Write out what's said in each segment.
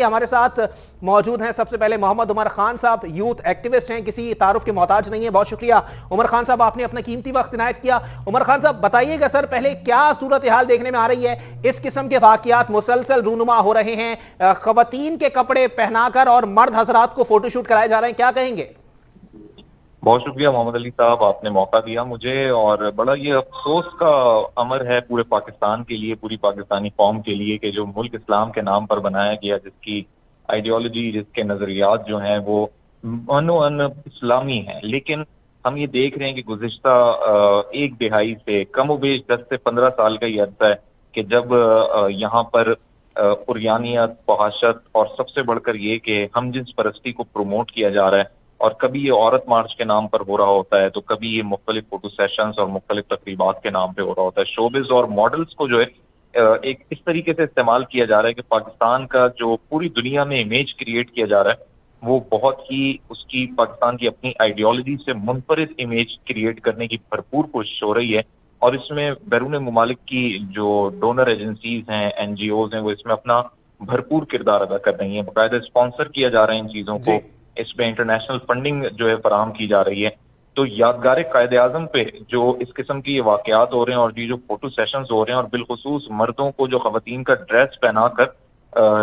हमारे साथ मौजूद हैं सबसे पहले मोहम्मद उमर खान साहब, यूथ एक्टिविस्ट हैं, किसी तारुफ के मोहताज नहीं है। बहुत शुक्रिया उमर खान साहब, आपने अपना कीमती वक्त इनायत किया। उमर खान साहब बताइएगा सर, पहले क्या सूरत हाल देखने में आ रही है? इस किस्म के वाकयात मुसलसल रूनुमा हो रहे हैं, खवातीन के कपड़े पहनाकर और मर्द हजरात को फोटोशूट कराए जा रहे हैं, क्या कहेंगे? बहुत शुक्रिया मोहम्मद अली साहब, आपने मौका दिया मुझे। और बड़ा ये अफसोस का अमर है पूरे पाकिस्तान के लिए, पूरी पाकिस्तानी कौम के लिए, कि जो मुल्क इस्लाम के नाम पर बनाया गया, जिसकी आइडियोलॉजी, जिसके नजरियात जो हैं वो अन इस्लामी हैं, लेकिन हम ये देख रहे हैं कि गुज़िश्ता एक दिहाई से कमोबेश 10 से 15 साल का ही अर्सा है कि जब यहाँ पर उर्यानियत, फहाशत और सबसे बढ़कर ये कि हम जिन्स परस्ती को प्रमोट किया जा रहा है, और कभी ये औरत मार्च के नाम पर हो रहा होता है, तो कभी ये मुख्तलिफ फोटो सेशंस और मुख्तलिफ तकरीबात के नाम पे हो रहा होता है। शोबिज और मॉडल्स को जो है एक इस तरीके से इस्तेमाल किया जा रहा है कि पाकिस्तान का जो पूरी दुनिया में इमेज क्रिएट किया जा रहा है, वो बहुत ही उसकी पाकिस्तान की अपनी आइडियोलॉजी से मुनफरिद इमेज क्रिएट करने की भरपूर कोशिश हो रही है। और इसमें बैरून मुमालिक की जो डोनर एजेंसीज हैं, NGOs हैं, वो इसमें अपना भरपूर किरदार अदा कर रही हैं। बाकायदा स्पॉन्सर किया जा रहा है इन चीजों को, इसमें इंटरनेशनल फंडिंग जो है फराहम की जा रही है। तो यादगार कायदे आजम पे जो इस किस्म की ये वाकयात हो रहे हैं, और ये जो फोटो सेशंस हो रहे हैं, और बिलखुसूस मर्दों को जो खवातीन का ड्रेस पहनाकर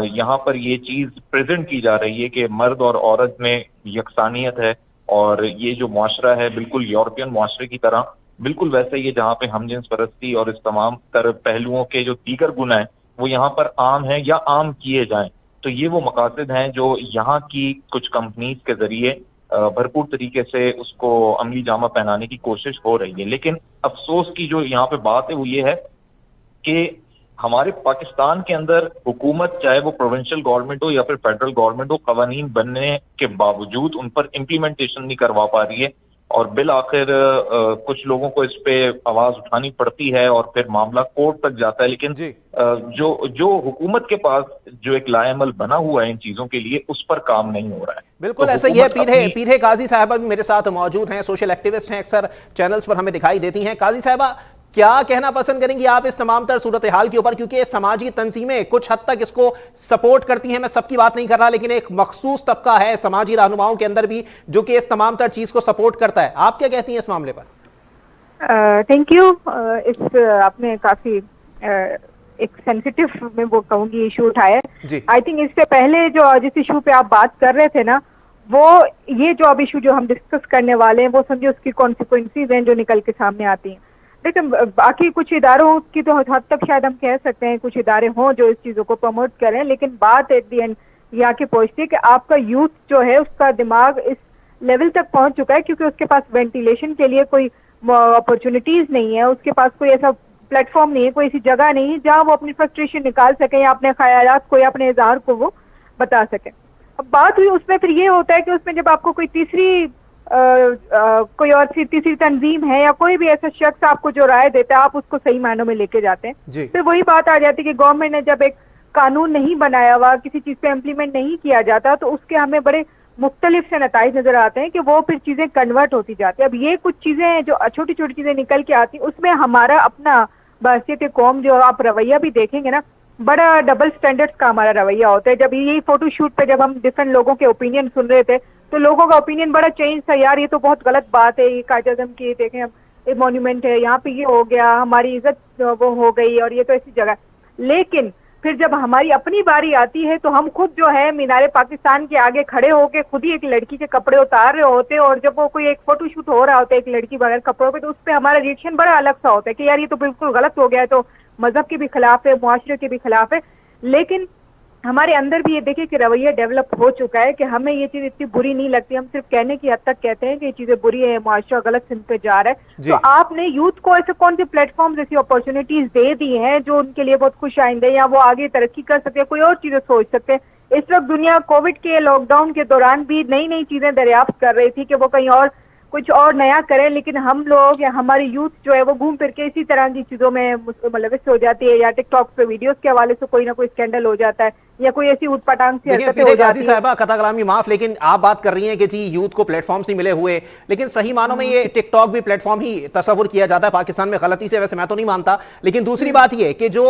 यहाँ पर ये चीज प्रेजेंट की जा रही है कि मर्द और औरत में यकसानियत है, और ये जो मुआशरा है बिल्कुल यूरोपियन मुआशरे की तरह, बिल्कुल वैसा ही है जहाँ पे हमजिन्स परस्ती और इस तमाम तर पहलुओं के जो दीगर गुना है वो यहाँ पर आम है या आम किए जाएं। तो ये वो मकासद हैं जो यहाँ की कुछ कंपनीज के जरिए भरपूर तरीके से उसको अमली जामा पहनाने की कोशिश हो रही है। लेकिन अफसोस की जो यहाँ पे बात है वो ये है कि हमारे पाकिस्तान के अंदर हुकूमत, चाहे वो प्रोविंशियल गवर्नमेंट हो या फिर फेडरल गवर्नमेंट हो, कवानीन बनने के बावजूद उन पर इम्प्लीमेंटेशन नहीं करवा पा रही है, और बिल आखिर कुछ लोगों को इस पे आवाज उठानी पड़ती है और फिर मामला कोर्ट तक जाता है। लेकिन जो हुकूमत के पास जो एक लाएमल बना हुआ है इन चीजों के लिए, उस पर काम नहीं हो रहा है। बिल्कुल ऐसा ही है। पीरे काजी साहबा भी मेरे साथ मौजूद हैं, सोशल एक्टिविस्ट हैं, अक्सर चैनल्स पर हमें दिखाई देती हैं। काजी साहबा, क्या कहना पसंद करेंगी आप इस तमाम तर सूरत हाल के ऊपर? क्योंकि समाजी तंजीमें कुछ हद तक इसको सपोर्ट करती हैं, मैं सबकी बात नहीं कर रहा, लेकिन एक मखसूस तबका है समाजी रहनुमाओं के अंदर भी जो कि इस तमाम तर चीज को सपोर्ट करता है। आप क्या कहती हैं इस मामले पर? Thank you. आपने काफी एक सेंसिटिव में वो कहूंगी इशू उठाया। आई थिंक इससे पहले जो जिस इशू पे आप बात कर रहे थे ना, वो ये जो अब इशू जो हम डिस्कस करने वाले हैं, वो समझे उसकी कॉन्सिक्वेंसीज हैं जो निकल के सामने आती हैं। लेकिन बाकी कुछ इदारों की तो हद तक शायद हम कह सकते हैं कुछ इदारे हों जो इस चीजों को प्रमोट करें, लेकिन बात एट दी एंड ये आके पहुंचती है कि आपका यूथ जो है उसका दिमाग इस लेवल तक पहुंच चुका है क्योंकि उसके पास वेंटिलेशन के लिए कोई अपॉर्चुनिटीज नहीं है, उसके पास कोई ऐसा प्लेटफॉर्म नहीं है, कोई ऐसी जगह नहीं है जहाँ वो अपनी फ्रस्ट्रेशन निकाल सके या अपने ख्यालात को या अपने इजहार को वो बता सके। अब बात हुई उसमें, फिर ये होता है कि उसमें जब आपको कोई कोई और तीसरी तंजीम है या कोई भी ऐसा शख्स आपको जो राय देता है, आप उसको सही मायनों में लेके जाते हैं। फिर वही बात आ जाती है कि गवर्नमेंट ने जब एक कानून नहीं बनाया हुआ, किसी चीज पे इम्प्लीमेंट नहीं किया जाता, तो उसके हमें बड़े मुख्तलिफ से नताइज नजर आते हैं कि वो फिर चीजें कन्वर्ट होती जाती है। अब ये कुछ चीजें हैं जो छोटी छोटी चीजें निकल के आती, उसमें हमारा अपना बहसियत कौम जो आप रवैया भी देखेंगे ना, बड़ा डबल स्टैंडर्ड्स का हमारा रवैया होता है। जब यही फोटोशूट पे जब हम डिफरेंट लोगों के ओपिनियन सुन रहे थे, तो लोगों का ओपिनियन बड़ा चेंज था, यार ये तो बहुत गलत बात है, ये कायदे आज़म की देखें हम एक मॉन्यूमेंट है, यहाँ पे ये हो गया, हमारी इज्जत वो हो गई, और ये तो ऐसी जगह। लेकिन फिर जब हमारी अपनी बारी आती है तो हम खुद जो है मीनारे पाकिस्तान के आगे खड़े होके खुद ही एक लड़की के कपड़े उतार रहे होते हैं, और जब वो कोई एक फोटोशूट हो रहा होता है एक लड़की बगैर कपड़ों पे, तो उस पर हमारा रिएक्शन बड़ा अलग सा होता है कि यार ये तो बिल्कुल गलत हो गया है, तो मजहब के भी खिलाफ है, मुआशरे के भी खिलाफ है। लेकिन हमारे अंदर भी ये देखिए कि रवैया डेवलप हो चुका है कि हमें ये चीज इतनी बुरी नहीं लगती, हम सिर्फ कहने की हद तक कहते हैं कि ये चीजें बुरी है, मुआशरा गलत सिंध पे जा रहा है। तो आपने यूथ को ऐसे कौन से प्लेटफॉर्म ऐसी अपॉर्चुनिटीज दे दी हैं जो उनके लिए बहुत खुश आइंदे, या वो आगे तरक्की कर सकते हैं, कोई और चीजें सोच सकते हैं। इस वक्त दुनिया कोविड के लॉकडाउन के दौरान भी नई नई चीजें दरियाफ्त कर रही थी कि वो कहीं और कुछ और नया करें, लेकिन हम लोग या हमारी यूथ जो है वो घूम फिर के इसी तरह की चीजों में मुलविस हो जाती है, या टिकटॉक पे वीडियोस के हवाले से कोई ना कोई स्कैंडल हो जाता है, या कोई ऐसी उठपटांग सी हरकतें हो जाती है। साहिबा कथा कलामी माफ, लेकिन आप बात कर रही हैं कि जी यूथ को प्लेटफॉर्म्स नहीं मिले हुए, लेकिन सही मानों में ये टिकटॉक भी प्लेटफॉर्म ही तस्वुर किया जाता है पाकिस्तान में, गलती से, वैसे मैं तो नहीं मानता। लेकिन दूसरी बात ये कि जो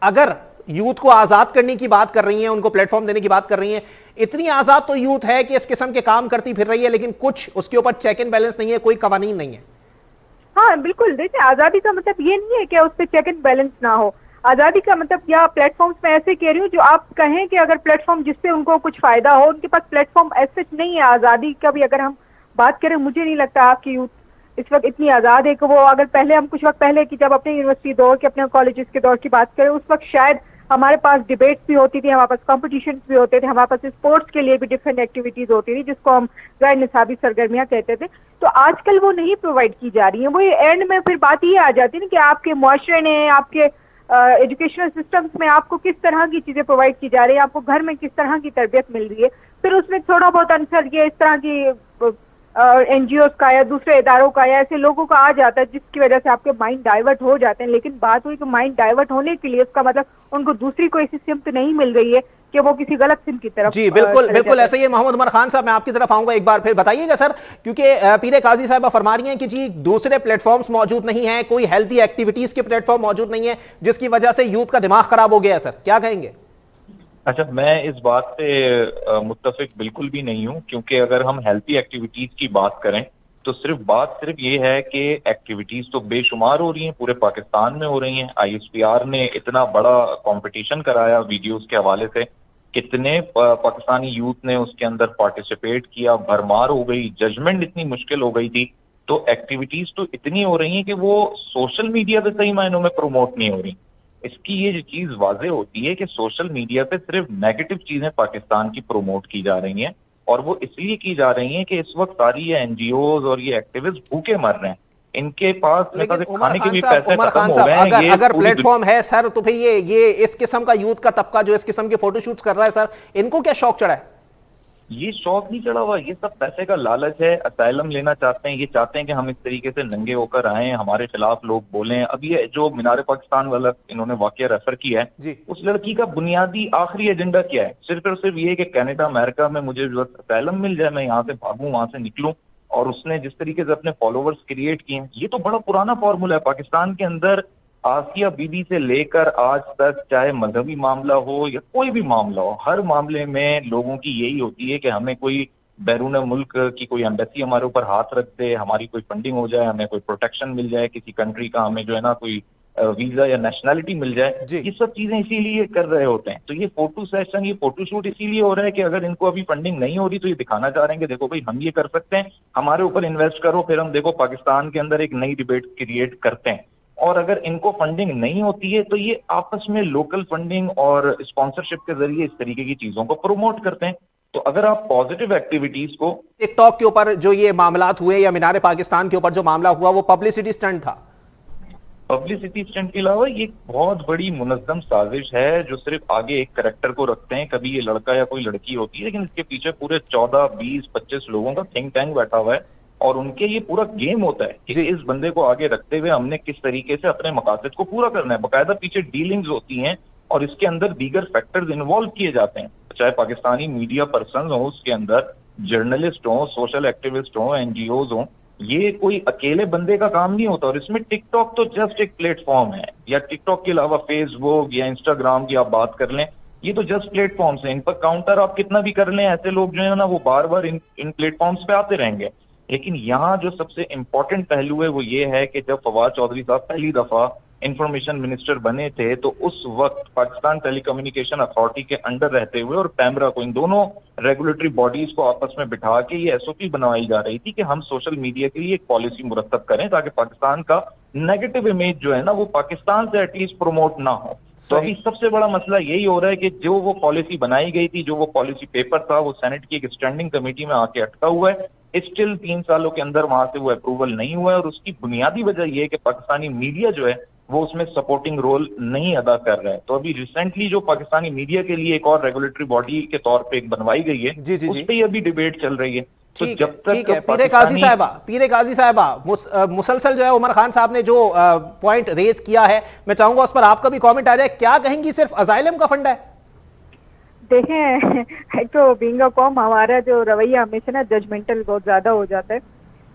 अगर यूथ को आजाद करने की बात कर रही हैं, उनको प्लेटफॉर्म देने की बात कर रही हैं। इतनी आजाद तो यूथ है कि इस किस्म के काम करती फिर रही है, लेकिन कुछ उसके ऊपर चेक एंड बैलेंस नहीं है, कोई कवानीन नहीं है। हाँ बिल्कुल, देखिए आजादी का मतलब ये नहीं है कि उस पर चेक एंड बैलेंस ना हो। आजादी का मतलब, या प्लेटफॉर्म्स में ऐसे कह रही हूँ जो आप कहें कि अगर प्लेटफॉर्म जिससे उनको कुछ फायदा हो, उनके पास प्लेटफॉर्म ऐसे नहीं है। आजादी का भी अगर हम बात करें, मुझे नहीं लगता आपकी यूथ इस वक्त इतनी आजाद है कि वो, अगर पहले हम कुछ वक्त पहले की जब अपने यूनिवर्सिटी दौर के, अपने कॉलेजेस के दौर की बात करें, उस वक्त शायद हमारे पास डिबेट्स भी होती थी, हमारे पास कॉम्पिटिशन भी होते थे, हमारे पास स्पोर्ट्स के लिए भी डिफरेंट एक्टिविटीज होती थी जिसको हम गैर निसाबी सरगर्मियां कहते थे। तो आजकल वो नहीं प्रोवाइड की जा रही है। वो एंड में फिर बात ये आ जाती है ना कि आपके मुआशरे ने, आपके एजुकेशनल सिस्टम्स में आपको किस तरह की चीजें प्रोवाइड की जा रही है, आपको घर में किस तरह की तरबियत मिल रही है। फिर उसमें थोड़ा बहुत आंसर ये इस तरह की एनजीओ का या दूसरे इदारों का या ऐसे लोगों का आ जाता है जिसकी वजह से आपके माइंड डाइवर्ट हो जाते हैं। लेकिन बात हुई कि माइंड डाइवर्ट होने के लिए उसका मतलब उनको दूसरी कोई ऐसी सिम्त नहीं मिल रही है कि वो किसी गलत सिम की तरफ। जी बिल्कुल बिल्कुल ऐसे ही। मोहम्मद उमर खान साहब, मैं आपकी तरफ आऊंगा एक बार फिर, बताइएगा सर, क्योंकि पीरे काजी साहब फरमा रही हैं कि जी दूसरे प्लेटफॉर्म्स मौजूद नहीं है, कोई हेल्थी एक्टिविटीज के प्लेटफॉर्म मौजूद नहीं है, जिसकी वजह से यूथ का दिमाग खराब हो गया है। सर क्या कहेंगे? अच्छा, मैं इस बात से मुत्तफिक बिल्कुल भी नहीं हूं, क्योंकि अगर हम हेल्थी एक्टिविटीज की बात करें तो सिर्फ ये है कि एक्टिविटीज तो बेशुमार हो रही हैं, पूरे पाकिस्तान में हो रही हैं। आईएसपीआर ने इतना बड़ा कंपटीशन कराया वीडियोस के हवाले से, कितने पाकिस्तानी यूथ ने उसके अंदर पार्टिसिपेट किया, भरमार हो गई, जजमेंट इतनी मुश्किल हो गई थी। तो एक्टिविटीज तो इतनी हो रही हैं कि वो सोशल मीडिया पे सही मायनों में प्रमोट नहीं हो रही। इसकी ये जो चीज वाजे होती है कि सोशल मीडिया पे सिर्फ नेगेटिव चीजें पाकिस्तान की प्रमोट की जा रही हैं, और वो इसलिए की जा रही हैं कि इस वक्त सारी ये एनजीओज और ये एक्टिविस्ट भूखे मर रहे हैं, इनके पास खाने के भी पैसे खत्म हो गए हैं। अगर प्लेटफॉर्म है सर, तो फिर ये इस किस्म का यूथ का तबका जो इस किस्म के फोटोशूट्स कर रहा है सर, इनको क्या शौक चढ़ा है? ये शौक नहीं चढ़ा हुआ, ये सब पैसे का लालच है। असाइलम लेना चाहते हैं, ये चाहते हैं कि हम इस तरीके से नंगे होकर आए, हमारे खिलाफ लोग बोलें। अब ये जो मीनार पाकिस्तान वाला इन्होंने वाकया रेफर किया है, उस लड़की का बुनियादी आखिरी एजेंडा क्या है? सिर्फ और सिर्फ ये कि कनाडा अमेरिका में मुझे जो असाइलम मिल जाए, मैं यहाँ से भागूं, वहां से निकलूं। और उसने जिस तरीके से अपने फॉलोवर्स क्रिएट किए हैं, ये तो बड़ा पुराना फॉर्मूला है पाकिस्तान के अंदर। आसिया बीबी से लेकर आज तक, चाहे मजहबी मामला हो या कोई भी मामला हो, हर मामले में लोगों की यही होती है कि हमें कोई बैरून मुल्क की कोई एम्बेसी हमारे ऊपर हाथ रख दे, हमारी कोई फंडिंग हो जाए, हमें कोई प्रोटेक्शन मिल जाए किसी कंट्री का, हमें जो है ना कोई वीजा या नेशनैलिटी मिल जाए। ये सब चीजें इसीलिए कर रहे होते हैं। तो ये फोटो सेशन, ये फोटोशूट इसीलिए हो रहा है कि अगर इनको अभी फंडिंग नहीं हो रही तो ये दिखाना चाह रहे हैं कि देखो भाई हम ये कर सकते हैं, हमारे ऊपर इन्वेस्ट करो, फिर हम देखो पाकिस्तान के अंदर एक नई डिबेट क्रिएट करते हैं। और अगर इनको फंडिंग नहीं होती है तो ये आपस में लोकल फंडिंग और स्पॉन्सरशिप के जरिए इस तरीके की चीजों को प्रमोट करते हैं। तो अगर आप पॉजिटिव एक्टिविटीज को, टिकटॉक के ऊपर जो ये मामलात हुए या मीनार पाकिस्तान के ऊपर जो मामला हुआ, वो पब्लिसिटी स्टंट था। पब्लिसिटी स्टंट के अलावा ये बहुत बड़ी मुनज्जम साजिश है जो सिर्फ आगे एक करेक्टर को रखते हैं, कभी ये लड़का या कोई लड़की होती है, लेकिन इसके पीछे पूरे 14, 20, 25 लोगों का थिंक टैंक बैठा हुआ है। और उनके ये पूरा गेम होता है कि इस बंदे को आगे रखते हुए हमने किस तरीके से अपने मकासद को पूरा करना है। बाकायदा पीछे डीलिंग्स होती हैं और इसके अंदर दीगर फैक्टर्स इन्वॉल्व किए जाते हैं, चाहे पाकिस्तानी मीडिया पर्सन हो, उसके अंदर जर्नलिस्ट हो, सोशल एक्टिविस्ट हो, एनजीओज हो। ये कोई अकेले बंदे का काम नहीं होता। और इसमें टिकटॉक तो जस्ट एक प्लेटफॉर्म है, या टिकटॉक के अलावा फेसबुक या इंस्टाग्राम की आप बात कर लें, ये तो जस्ट प्लेटफॉर्म्स हैं। इन पर काउंटर आप कितना भी कर लें, ऐसे लोग जो है ना वो बार बार इन प्लेटफॉर्म्स पे आते रहेंगे। लेकिन यहाँ जो सबसे इंपॉर्टेंट पहलू है वो ये है कि जब फवाद चौधरी साहब पहली दफा इंफॉर्मेशन मिनिस्टर बने थे तो उस वक्त पाकिस्तान टेलीकम्युनिकेशन अथॉरिटी के अंडर रहते हुए और पैमरा को, इन दोनों रेगुलेटरी बॉडीज को आपस में बिठा के ये एसओपी बनवाई जा रही थी कि हम सोशल मीडिया के लिए एक पॉलिसी मुरतब करें ताकि पाकिस्तान का नेगेटिव इमेज जो है ना वो पाकिस्तान से एटलीस्ट प्रमोट ना हो। तो अभी सबसे बड़ा मसला यही हो रहा है कि जो वो पॉलिसी बनाई गई थी, जो वो पॉलिसी पेपर था, वो सेनेट की एक स्टैंडिंग कमेटी में आके अटका हुआ है। स्टिल 3 सालों के अंदर वहां से वो अप्रूवल नहीं हुआ है। और उसकी बुनियादी वजह यह है कि पाकिस्तानी मीडिया जो है वो उसमें सपोर्टिंग रोल नहीं अदा कर रहा है। तो अभी रिसेंटली जो पाकिस्तानी मीडिया के लिए एक और रेगुलेटरी बॉडी के तौर पे एक बनवाई गई है, उस पर अभी डिबेट चल रही है। तो जब तक पीरे काजी साहिबा मुसलसल जो है उमर खान साहब ने जो पॉइंट रेज किया है, मैं चाहूंगा उस पर आपका भी कमेंट आ जाए। क्या कहेंगी, सिर्फ अजाइलम का फंड है? देखें, एक तो बीइंग अ कौम हमारा जो रवैया हमेशा ना जजमेंटल बहुत ज्यादा हो जाता है।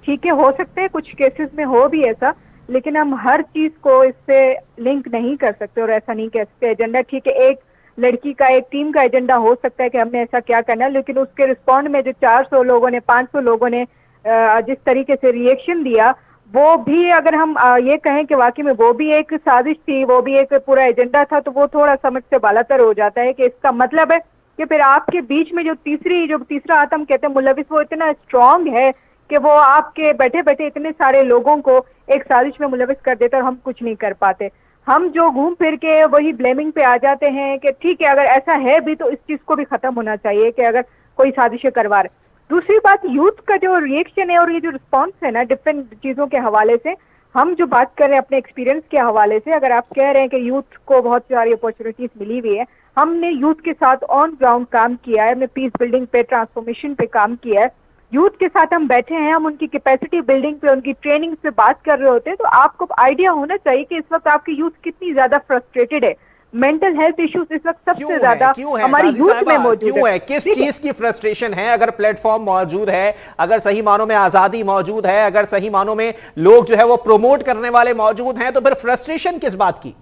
ठीक है, हो सकता है कुछ केसेस में हो भी ऐसा, लेकिन हम हर चीज को इससे लिंक नहीं कर सकते और ऐसा नहीं कह सकते। एजेंडा ठीक है, एक लड़की का, एक टीम का एजेंडा हो सकता है कि हमने ऐसा क्या करना है, लेकिन उसके रिस्पॉन्ड में जो 400 लोगों ने, 500 लोगों ने जिस तरीके से रिएक्शन दिया, वो भी अगर हम ये कहें कि वाकई में वो भी एक साजिश थी, वो भी एक पूरा एजेंडा था, तो वो थोड़ा समझ से बालातर हो जाता है कि इसका मतलब है कि फिर आपके बीच में जो तीसरा आतंक कहते हैं मुलविस, वो इतना स्ट्रांग है कि वो आपके बैठे बैठे इतने सारे लोगों को एक साजिश में मुलविस कर देता है और हम कुछ नहीं कर पाते। हम जो घूम फिर के वही ब्लेमिंग पे आ जाते हैं कि ठीक है, अगर ऐसा है भी तो इस चीज को भी खत्म होना चाहिए कि अगर कोई साजिशें करवा रहे। दूसरी बात, यूथ का जो रिएक्शन है और ये जो रिस्पॉन्स है ना डिफरेंट चीजों के हवाले से, हम जो बात कर रहे हैं अपने एक्सपीरियंस के हवाले से, अगर आप कह रहे हैं कि यूथ को बहुत सारी अपॉर्चुनिटीज मिली हुई है, हमने यूथ के साथ ऑन ग्राउंड काम किया है, हमने पीस बिल्डिंग पे, ट्रांसफॉर्मेशन पे काम किया है, यूथ के साथ हम बैठे हैं, हम उनकी कैपेसिटी बिल्डिंग पे, उनकी ट्रेनिंग पे बात कर रहे होते हैं, तो आपको आइडिया होना चाहिए कि इस वक्त आपकी यूथ कितनी ज्यादा फ्रस्ट्रेटेड है। मेंटल हेल्थ इश्यूज इस वक्त सबसे ज्यादा हमारी यूथ में मौजूद है। किस चीज की फ्रस्ट्रेशन है? अगर प्लेटफॉर्म मौजूद है, अगर सही मानों में आजादी मौजूद है, अगर सही मानों में लोग जो है वो प्रमोट करने वाले मौजूद हैं, तो फिर फ्रस्ट्रेशन किस बात की?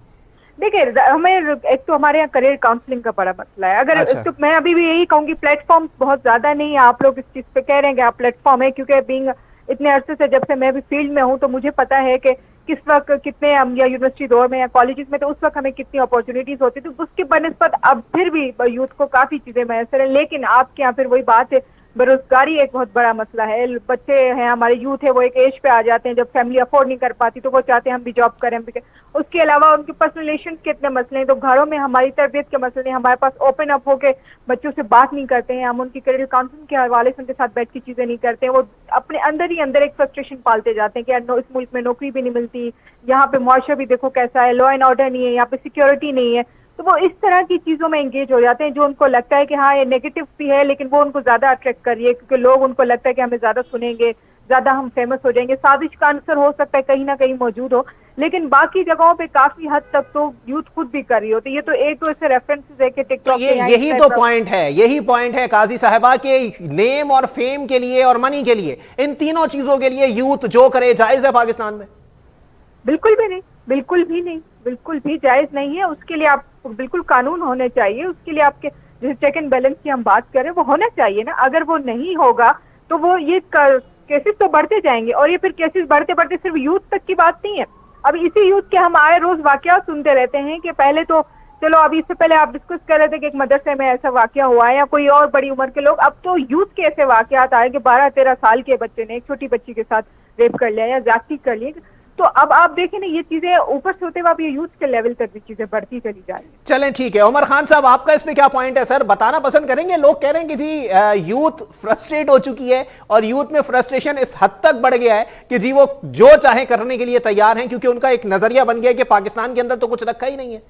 देखिए, हमें एक तो हमारे यहाँ करियर काउंसलिंग का बड़ा मसला है। अगर तो मैं अभी भी यही कहूंगी, प्लेटफॉर्म बहुत ज्यादा नहीं है। आप लोग इस चीज पे कह रहे हैं कि आप प्लेटफॉर्म है, क्योंकि बीइंग इतने अरसे से, जब से मैं भी फील्ड में हूँ, तो मुझे पता है कि किस वक्त कितने हम या यूनिवर्सिटी दौर में या कॉलेजेस में, तो उस वक्त हमें कितनी अपॉर्चुनिटीज होती थी, उसके बनस्पत अब फिर भी यूथ को काफी चीजें मैसर है। लेकिन आपके यहाँ फिर वही बात है, बेरोजगारी एक बहुत बड़ा मसला है। बच्चे हैं, हमारे यूथ है, वो एक एज पे आ जाते हैं जब फैमिली अफोर्ड नहीं कर पाती, तो वो चाहते हैं हम भी जॉब करें, हम भी करें। उसके अलावा उनके पर्सनल रिलेशन के इतने मसले हैं, तो घरों में हमारी तरबियत के मसले हैं, हमारे पास ओपन अप होके बच्चों से बात नहीं करते हैं, हम उनकी करियर काउंसलिंग के हवाले से उनके साथ बैठ की चीजें नहीं करते हैं। वो अपने अंदर ही अंदर एक फ्रस्ट्रेशन पालते जाते हैं कि यार इस मुल्क में नौकरी भी नहीं मिलती, यहाँ पे मुआशरा भी देखो कैसा है, लॉ एंड ऑर्डर नहीं है, यहाँ पे सिक्योरिटी नहीं है। तो वो इस तरह की चीजों में एंगेज हो जाते हैं जो उनको लगता है कि हाँ ये नेगेटिव भी है, लेकिन वो उनको ज्यादा अट्रैक्ट कर रही है, क्योंकि लोग, उनको लगता है कि हमें ज्यादा सुनेंगे, ज्यादा हम फेमस हो जाएंगे। साजिश का आंसर हो सकता है कहीं ना कहीं मौजूद हो, लेकिन बाकी जगहों पे काफी हद तक तो यूथ खुद भी कर रही होती है। ये तो एक तो ऐसे रेफरेंसेस है कि टिकटॉक, यही तो पॉइंट है काजी साहबा के नेम और फेम के लिए और मनी के लिए, इन तीनों चीजों के लिए यूथ जो करे जायज है पाकिस्तान में? बिल्कुल भी नहीं, बिल्कुल भी नहीं, बिल्कुल भी जायज नहीं है। उसके लिए आप बिल्कुल कानून होने चाहिए, उसके लिए आपके जैसे चेक एंड बैलेंस की हम बात करें वो होना चाहिए ना। अगर वो नहीं होगा तो वो ये केसेस तो बढ़ते जाएंगे, और ये फिर केसेस बढ़ते बढ़ते सिर्फ यूथ तक की बात नहीं है। अब इसी यूथ के हम आए रोज वाकया सुनते रहते हैं कि पहले तो चलो, अभी इससे पहले आप डिस्कस कर रहे थे कि एक मदरसे में ऐसा वाकया हुआ है या कोई और बड़ी उम्र के लोग, अब तो यूथ के ऐसे वाकयात आए कि 12-13 साल के बच्चे ने एक छोटी बच्ची के साथ रेप कर लिया या ज्यादती कर ली। तो अब आप देखें ना, ये चीजें ऊपर से होते हुए अब ये यूथ के लेवल तक भी चीजें बढ़ती चली जा रही है। चलें ठीक है, उमर खान साहब आपका इस पे क्या पॉइंट है सर? बताना पसंद करेंगे। लोग कह रहे हैं कि जी यूथ फ्रस्ट्रेट हो चुकी है और यूथ में फ्रस्ट्रेशन इस हद तक बढ़ गया है कि जी वो जो चाहे करने के लिए तैयार हैं, क्योंकि उनका एक नजरिया बन गया कि पाकिस्तान के अंदर तो कुछ रखा ही नहीं है।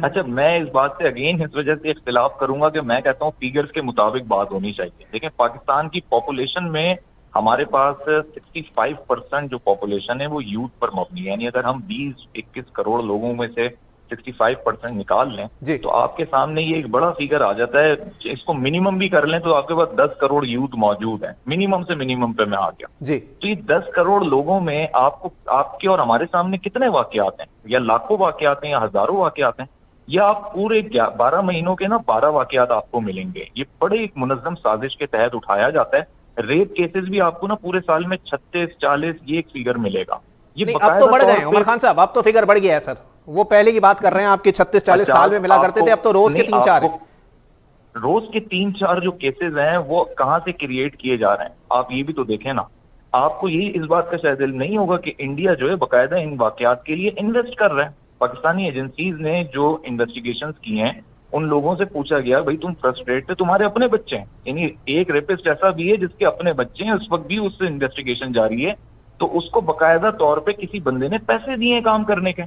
अच्छा, मैं इस बात से अगेन इस वजह से इख्तिलाफ करूंगा कि मैं कहता हूँ फिगर्स के मुताबिक बात होनी चाहिए। देखिए, पाकिस्तान की पॉपुलेशन में हमारे पास 65% जो पॉपुलेशन है वो यूथ पर मबनी है। यानी अगर हम 20-21 करोड़ लोगों में से 65% निकाल लें तो आपके सामने ये एक बड़ा फिगर आ जाता है। इसको मिनिमम भी कर लें तो आपके पास 10 करोड़ यूथ मौजूद है। मिनिमम से मिनिमम पे मैं आ गया जी। तो ये 10 करोड़ लोगों में आपको, आपके और हमारे सामने कितने वाकयात हैं, या लाखों वाकयात हैं या हजारों वाकयात हैं, या आप पूरे 12 महीनों के ना 12 वाकयात आपको मिलेंगे। ये बड़े एक मुनज्जम साजिश के तहत उठाया जाता है। रेप केसेस भी आपको ना पूरे साल में 36-40 ये एक फिगर मिलेगा। ये अब तो बढ़ गए उमर खान साहब, अब तो फिगर बढ़ गया है सर। वो पहले की बात कर रहे हैं, आपके 36-40 साल में मिला करते थे, अब तो रोज के 3-4 है। रोज के 3-4 जो केसेस हैं वो कहां से क्रिएट किए जा रहे हैं, आप ये भी तो देखें ना। आपको यही इस बात का शायद दिल नहीं होगा कि इंडिया जो है बाकायदा इन वाकयात के लिए इन्वेस्ट कर रहा है। पाकिस्तानी एजेंसीज ने जो इन्वेस्टिगेशंस की हैं, उन लोगों से पूछा गया, भाई तुम फ्रस्ट्रेट थे, तुम्हारे अपने बच्चे हैं। यानी एक रेपिस्ट ऐसा भी है जिसके अपने बच्चे हैं, उस वक्त भी उससे इन्वेस्टिगेशन जारी है, तो उसको बाकायदा तौर पे किसी बंदे ने पैसे दिए काम करने के।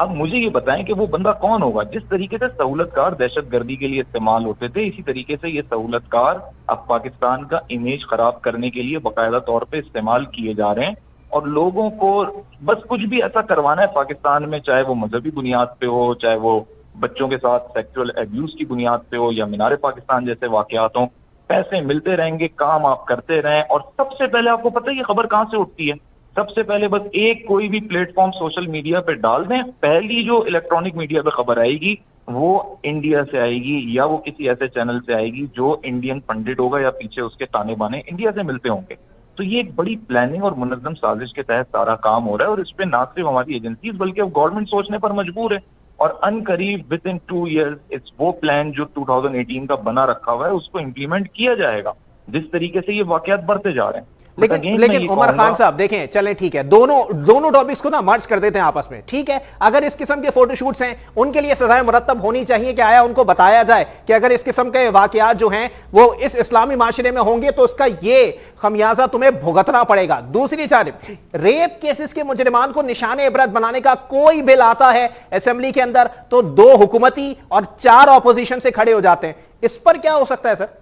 अब मुझे ये बताएं कि वो बंदा कौन होगा। जिस तरीके से सहूलतकार दहशतगर्दी के लिए इस्तेमाल होते थे, इसी तरीके से ये सहूलतकार अब पाकिस्तान का इमेज खराब करने के लिए बाकायदा तौर पे इस्तेमाल किए जा रहे हैं। और लोगों को बस कुछ भी ऐसा करवाना है पाकिस्तान में, चाहे वो मजहबी बुनियाद पे हो, चाहे वो बच्चों के साथ सेक्सुअल एब्यूज की बुनियाद पे हो, या मीनारे पाकिस्तान जैसे वाकयात हों। पैसे मिलते रहेंगे, काम आप करते रहें। और सबसे पहले आपको पता है ये खबर कहां से उठती है? सबसे पहले बस एक कोई भी प्लेटफॉर्म सोशल मीडिया पे डाल दें, पहली जो इलेक्ट्रॉनिक मीडिया पे खबर आएगी वो इंडिया से आएगी या वो किसी ऐसे चैनल से आएगी जो इंडियन पंडित होगा या पीछे उसके ताने बाने इंडिया से मिलते होंगे। तो ये एक बड़ी प्लानिंग और मुनज्जम साजिश के तहत सारा काम हो रहा है और इस पे ना सिर्फ हमारी एजेंसीज बल्कि अब गवर्नमेंट सोचने पर मजबूर है और अनकरीब विद इन 2 years इस वो प्लान जो 2018 का बना रखा हुआ है उसको इम्प्लीमेंट किया जाएगा जिस तरीके से ये वाकयात बढ़ते जा रहे हैं। लेकिन उमर खान साहब देखें, चलें ठीक है, दोनों टॉपिक्स को ना मर्ज कर देते हैं आपस में, ठीक है। अगर इस किस्म के फोटोशूट्स हैं उनके लिए सजाएं मुरत्तब होनी चाहिए कि आया उनको बताया जाए कि अगर इस किस्म के वाकयात जो हैं वो इस इस्लामी माशरे में होंगे तो उसका ये खमियाजा तुम्हें भुगतना पड़ेगा। दूसरी जानिब रेप केसेस के मुजरिमान को निशाने इबरत बनाने का कोई बिल आता है असेंबली के अंदर तो 2 हुकूमती और 4 ऑपोजिशन से खड़े हो जाते हैं, इस पर क्या हो सकता है सर?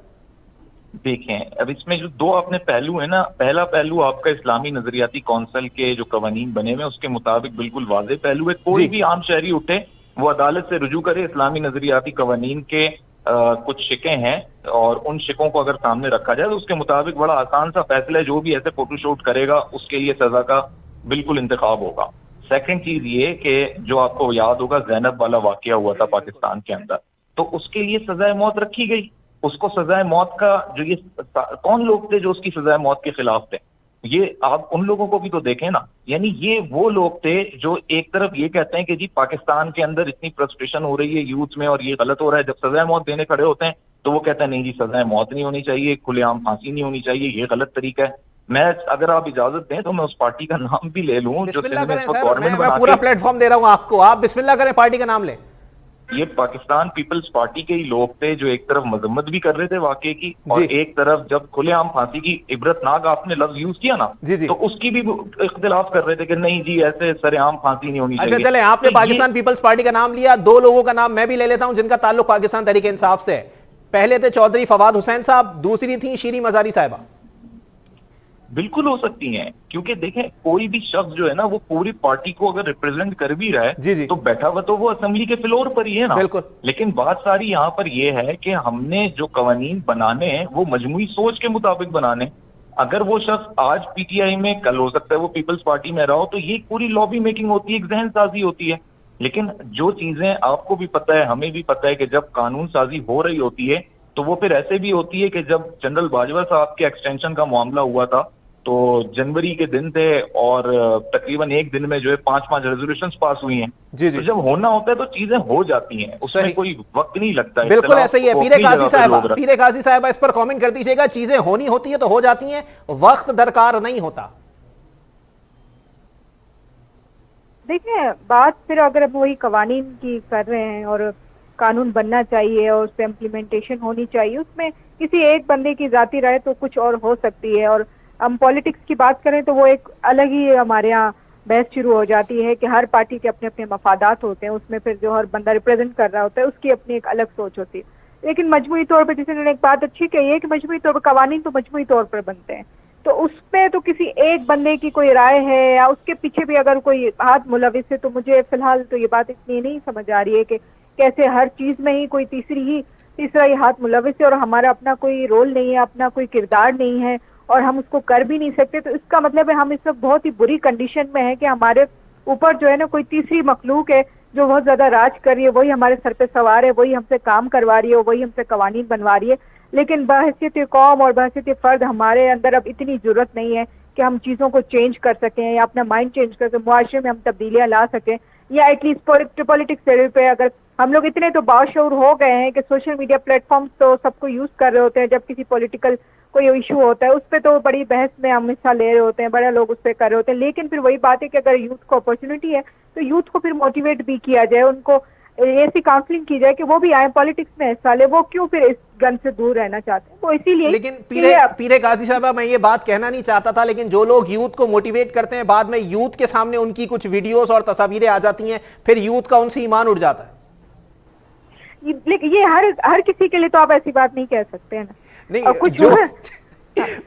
देखें, अब इसमें जो 2 अपने पहलू है ना, पहला पहलू आपका इस्लामी नजरियाती कौंसिल के जो कवानीन बने हुए उसके मुताबिक बिल्कुल वाज़ेह पहलू है। कोई भी आम शहरी उठे वो अदालत से रुजू करे, इस्लामी नजरियाती कवानीन के कुछ शिकें हैं और उन शिकों को अगर सामने रखा जाए तो उसके मुताबिक बड़ा आसान सा फैसला है, जो भी ऐसे फोटोशूट करेगा उसके लिए सजा का बिल्कुल इंतखाब होगा। सेकंड चीज ये कि जो आपको याद होगा ज़ैनब वाला वाकया हुआ था पाकिस्तान के अंदर, तो उसके लिए सजाए मौत रखी गई। उसको सजाए मौत का जो ये कौन लोग थे जो उसकी सजाए मौत के खिलाफ थे, ये आप उन लोगों को भी तो देखें ना। यानी ये वो लोग थे जो एक तरफ ये कहते हैं कि जी पाकिस्तान के अंदर इतनी फ्रस्ट्रेशन हो रही है यूथ में और ये गलत हो रहा है, जब सजाए मौत देने खड़े होते हैं तो वो कहते हैं नहीं जी सजाए मौत नहीं होनी चाहिए, खुलेआम फांसी नहीं होनी चाहिए, ये गलत तरीका है। मैं अगर आप इजाजत दें तो मैं उस पार्टी का नाम भी ले लूं जो गवर्नमेंट पूरा प्लेटफॉर्म दे रहा हूं आपको, आप बिस्मिल्लाह करें, पार्टी का नाम लें। ये पाकिस्तान पीपल्स पार्टी के ही लोग थे जो एक तरफ मजम्मत भी कर रहे थे वाकये की और एक तरफ जब खुलेआम फांसी की इबरतनाक आपने लफ्ज यूज किया ना तो उसकी भी इख्तिलाफ कर रहे थे कि नहीं जी ऐसे सरेआम फांसी नहीं होनी चाहिए। अच्छा चले, आपने पाकिस्तान पीपल्स पार्टी का नाम लिया, 2 लोगों का नाम मैं भी ले लेता हूं जिनका ताल्लुक पाकिस्तान तहरीक इंसाफ से है। पहले थे चौधरी फवाद हुसैन साहब, दूसरी थी शीरी मजारी साहिबा। बिल्कुल हो सकती हैं, क्योंकि देखें कोई भी शख्स जो है ना वो पूरी पार्टी को अगर रिप्रेजेंट कर भी रहा है तो बैठा हुआ तो वो असेंबली के फ्लोर पर ही है ना। बिल्कुल। लेकिन बात सारी यहाँ पर ये है कि हमने जो कवानीन बनाने हैं वो मजमूई सोच के मुताबिक बनाने। अगर वो शख्स आज पीटीआई में, कल हो सकता है वो पीपल्स पार्टी में रहा हो, तो ये पूरी लॉबी मेकिंग होती है, एक जहन साजी होती है। लेकिन जो चीजें आपको भी पता है हमें भी पता है कि जब कानून साजी हो रही होती है तो वो फिर ऐसे भी होती है कि जब जनरल बाजवा साहब के एक्सटेंशन का मामला हुआ था तो जनवरी के दिन थे और तकरीबन एक दिन में जो है 5 रेजोल्यूशंस पास हुई हैं। तो जब होना होता है तो चीजें हो जाती हैं, उसमें कोई वक्त नहीं लगता है। बिल्कुल ऐसा ही है। पीरे काजी साहबा इस पर कमेंट कर दीजिएगा, चीजें होनी होती है तो हो जाती हैं, वक्त दरकार नहीं होता। देखिए बात फिर अगर अब वही कवानीन की कर रहे हैं और कानून बनना चाहिए और उस पर इम्प्लीमेंटेशन होनी चाहिए, उसमें किसी एक बंदे की जाती राय तो कुछ और हो सकती है। और हम पॉलिटिक्स की बात करें तो वो एक अलग ही हमारे यहाँ बहस शुरू हो जाती है कि हर पार्टी के अपने अपने मफादात होते हैं, उसमें फिर जो हर बंदा रिप्रेजेंट कर रहा होता है उसकी अपनी एक अलग सोच होती है। लेकिन मजमूई तौर पर जैसे उन्होंने एक बात अच्छी कही है कि मजमूई तौर पर कवानीन तो मजमूई तौर पर बनते हैं, तो उसमें तो किसी एक बंदे की कोई राय है या उसके पीछे भी अगर कोई हाथ मुलविस है तो मुझे फिलहाल तो ये बात इतनी नहीं समझ आ रही है कि कैसे हर चीज में ही कोई तीसरा ही हाथ मुलविस है और हमारा अपना कोई रोल नहीं है, अपना कोई किरदार नहीं है और हम उसको कर भी नहीं सकते। तो इसका मतलब है हम इस वक्त बहुत ही बुरी कंडीशन में है कि हमारे ऊपर जो है ना कोई तीसरी मखलूक है जो बहुत ज्यादा राज कर रही है, वही हमारे सर पे सवार है, वही हमसे काम करवा रही है, वही हमसे कवानीन बनवा रही है। लेकिन बहैसियत कौम और बहैसियत फर्द हमारे अंदर अब इतनी जरूरत नहीं है कि हम चीजों को चेंज कर सकें या अपना माइंड चेंज कर सकें, मुआशरे में हम तब्दीलियां ला सकें या एटलीस्ट पॉलिटिक्स लेवल पे अगर हम लोग इतने तो बाशऊर हो गए हैं कि सोशल मीडिया प्लेटफॉर्म्स तो सबको यूज कर रहे होते हैं, जब किसी पॉलिटिकल कोई इशू होता है उस पर तो बड़ी बहस में हम हिस्सा ले रहे होते हैं, बड़े लोग उस पर कर रहे होते हैं। लेकिन फिर वही बात है कि अगर यूथ को अपॉर्चुनिटी है तो यूथ को फिर मोटिवेट भी किया जाए, उनको ऐसी काउंसलिंग की जाए कि वो भी आए पॉलिटिक्स में हिस्सा ले। वो क्यों फिर इस गन से दूर रहना चाहते हैं, वो इसीलिए। लेकिन पीरे काजी साहब मैं ये बात कहना नहीं चाहता था, लेकिन जो लोग यूथ को मोटिवेट करते हैं बाद में यूथ के सामने उनकी कुछ वीडियोस और तस्वीरें आ जाती हैं, फिर यूथ का उनसे ईमान उठ जाता है। लेकिन ये हर किसी के लिए तो आप ऐसी बात नहीं कह सकते हैं ना। नहीं, कुछ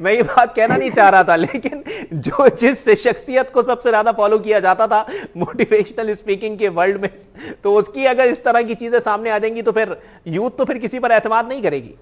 मैं ये बात कहना नहीं चाह रहा था, लेकिन जिस शख्सियत को सबसे ज्यादा फॉलो किया जाता था मोटिवेशनल स्पीकिंग के वर्ल्ड में, तो उसकी अगर इस तरह की चीजें सामने आ जाएंगी तो फिर यूथ तो फिर किसी पर एतमाद नहीं करेगी।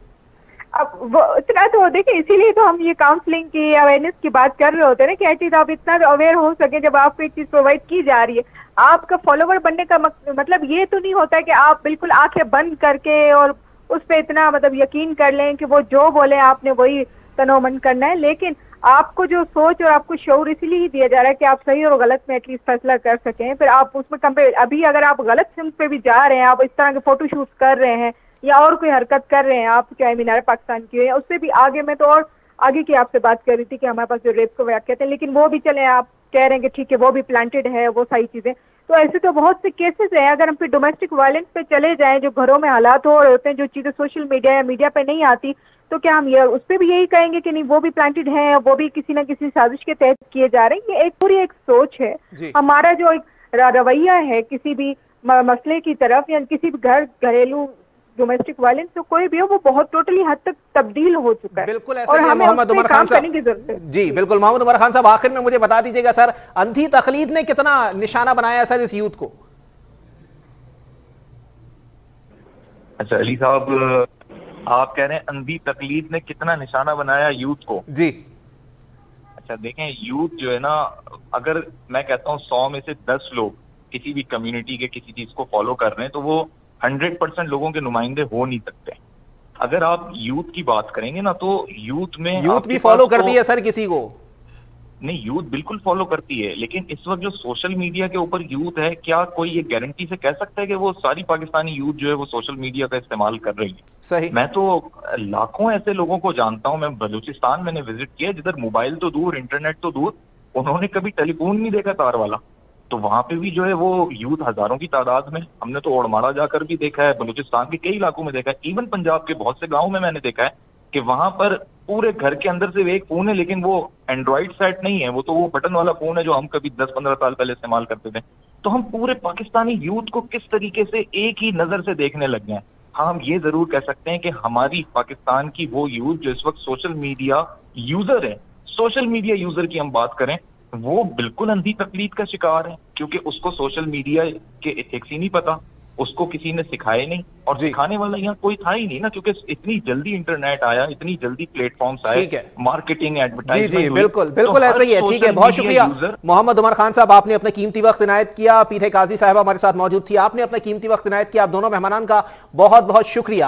अब वो इतना तो देखिए, इसीलिए तो हम ये काउंसलिंग की अवेयरनेस की बात कर रहे होते हैं ना, कि एटलीस्ट आप इतना अवेयर हो सके जब आपको एक चीज प्रोवाइड की जा रही है। आपका फॉलोवर बनने का मतलब ये तो नहीं होता है कि आप बिल्कुल आंखें बंद करके और उस पर इतना मतलब यकीन कर लें कि वो जो बोले आपने वही तनोमन करना है। लेकिन आपको जो सोच और आपको शऊर इसीलिए ही दिया जा रहा है कि आप सही और गलत में एटलीस्ट फैसला कर सकें। फिर आप उसमें कंपेयर, अभी अगर आप गलत सिम पे भी जा रहे हैं, आप इस तरह के फोटो शूट कर रहे हैं या और कोई हरकत कर रहे हैं, आप चाहे मीनार पाकिस्तान की हो या उससे भी आगे, मैं तो और आगे की आपसे बात कर रही थी कि हमारे पास जो रेप को व्याख्या कहते हैं, लेकिन वो भी चले, आप कह रहे हैं कि ठीक है वो भी प्लांटेड है, वो सारी चीजें। तो ऐसे तो बहुत से केसेस हैं। अगर हम फिर डोमेस्टिक वायलेंस पे चले जाएं, जो घरों में हालात हो रहे होते हैं, जो चीजें सोशल मीडिया या मीडिया पे नहीं आती, तो क्या हम ये उस पर भी यही कहेंगे कि नहीं वो भी प्लांटेड है, वो भी किसी न किसी साजिश के तहत किए जा रहे हैं? ये एक पूरी एक सोच है। हमारा जो एक रवैया है किसी भी मसले की तरफ या किसी भी घरेलू डोमेस्टिक वायलेंस तो कोई भी हो, वो बहुत टोटली हद तक तब्दील हो चुका है। बिल्कुल ऐसे और ही हमें मोहम्मद उमर खान साहब की जरूरत है। जी बिल्कुल। मोहम्मद उमर खान साहब, आखिर में मुझे बता दीजिएगा सर, अंधी तकलीद ने कितना निशाना बनाया सर इस यूथ को? अच्छा अली साहब, आप कह रहे हैं अंधी तकलीद ने कितना निशाना बनाया यूथ को? जी। अच्छा देखें, यूथ जो है ना, अगर मैं कहता हूँ 100 में से 10 लोग किसी भी कम्युनिटी के किसी चीज को फॉलो कर रहे हैं, तो वो 100% लोगों के नुमाइंदे हो नहीं सकते। अगर आप यूथ की बात करेंगे ना, तो यूथ भी फॉलो करती है सर किसी को? नहीं, यूथ बिल्कुल फॉलो करती है, लेकिन इस वक्त जो सोशल मीडिया के ऊपर यूथ है, क्या कोई ये गारंटी से कह सकता है कि वो सारी पाकिस्तानी यूथ जो है वो सोशल मीडिया का इस्तेमाल कर रही है? सही। मैं तो लाखों ऐसे लोगों को जानता हूं। मैं बलूचिस्तान मैंने विजिट किया, जिधर मोबाइल तो दूर, इंटरनेट तो दूर, उन्होंने कभी टेलीफोन नहीं देखा तार वाला। तो वहां पे भी जो है वो यूथ हजारों की तादाद में, हमने तो ओड़माड़ा जाकर भी देखा है, बलूचिस्तान के कई इलाकों में देखा है, इवन पंजाब के बहुत से गाँव में मैंने देखा है कि वहां पर पूरे घर के अंदर से एक फोन है, लेकिन वो एंड्रॉइड सेट नहीं है, वो तो वो बटन वाला फोन है जो हम कभी 10-15 साल पहले इस्तेमाल करते थे। तो हम पूरे पाकिस्तानी यूथ को किस तरीके से एक ही नजर से देखने लग गए हैं। हाँ, हम ये जरूर कह सकते हैं कि हमारी पाकिस्तान की वो यूथ जो इस वक्त सोशल मीडिया यूजर है, सोशल मीडिया यूजर की हम बात करें, वो बिल्कुल अंधी तकलीद का शिकार है, क्योंकि उसको सोशल मीडिया के एथिक्स ही नहीं पता, उसको किसी ने सिखाए नहीं, और सिखाने वाला यहाँ कोई था ही नहीं ना, क्योंकि इतनी जल्दी इंटरनेट आया, इतनी जल्दी प्लेटफॉर्म्स आए, मार्केटिंग, एडवर्टाइजमेंट। जी बिल्कुल बिल्कुल ऐसा ही है। ठीक है, बहुत शुक्रिया मोहम्मद उमर खान साहब, आपने अपना कीमती वक्त इनायत किया। पीठे काजी साहब हमारे साथ मौजूद थी, आपने अपना कीमती वक्त इनायत किया। आप दोनों मेहमानान का बहुत बहुत शुक्रिया।